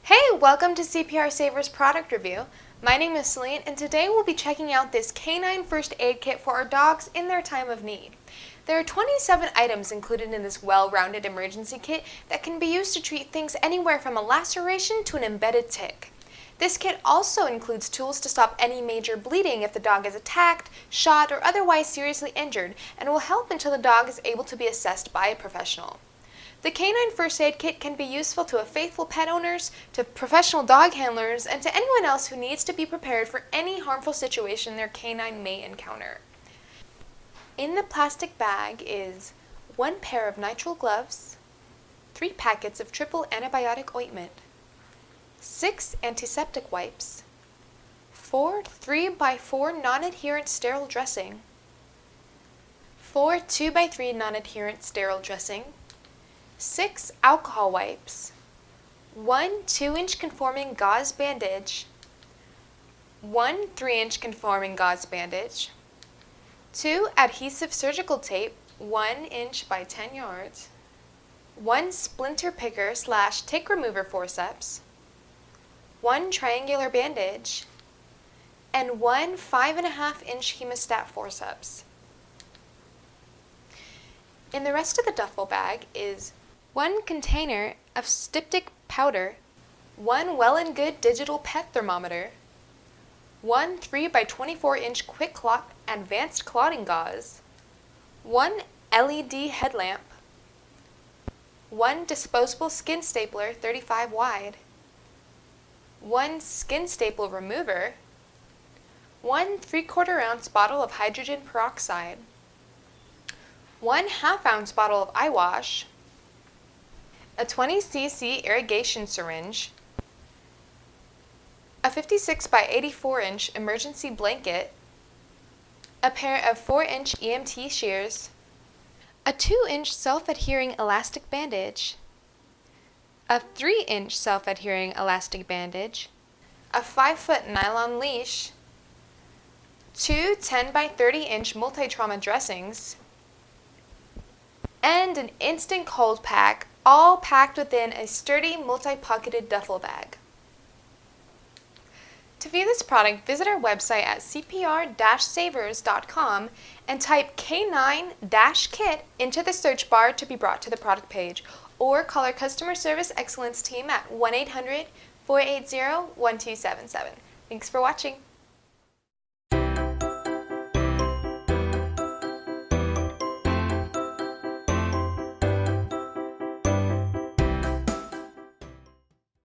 Hey, welcome to CPR Savers product review. My name is Celine and today we'll be checking out this K9 first aid kit for our dogs in their time of need. There are 27 items included in this well-rounded emergency kit that can be used to treat things anywhere from a laceration to an embedded tick. This kit also includes tools to stop any major bleeding if the dog is attacked, shot, or otherwise seriously injured, and will help until the dog is able to be assessed by a professional. The K9 First Aid Kit can be useful to faithful pet owners, to professional dog handlers, and to anyone else who needs to be prepared for any harmful situation their canine may encounter. In the plastic bag is 1 pair of nitrile gloves, 3 packets of triple antibiotic ointment, 6 antiseptic wipes, 4 3x4 non-adherent sterile dressing, 4 2x3 non-adherent sterile dressing, 6 alcohol wipes, 1 2-inch conforming gauze bandage, 1 3-inch conforming gauze bandage, 2 adhesive surgical tape 1 inch by 10 yards, 1 splinter picker / tick remover forceps, 1 triangular bandage, and 1 5.5-inch hemostat forceps. In the rest of the duffel bag is 1 container of styptic powder, 1 Well and Good digital pet thermometer, 1 3x24-inch quick clot advanced clotting gauze, 1 LED headlamp, 1 disposable skin stapler 35 wide, 1 skin staple remover, 1 3/4 ounce bottle of hydrogen peroxide, 1 1/2 ounce bottle of eye wash, a 20 cc irrigation syringe, a 56x84-inch emergency blanket, a pair of 4-inch EMT shears, a 2-inch self-adhering elastic bandage, a 3-inch self-adhering elastic bandage, a 5-foot nylon leash, 2 10x30-inch multi-trauma dressings, and an instant cold pack, all packed within a sturdy multi-pocketed duffel bag. To view this product, visit our website at cpr-savers.com and type K9-KIT into the search bar to be brought to the product page, or call our customer service excellence team at 1-800-480-1277. Thanks for watching.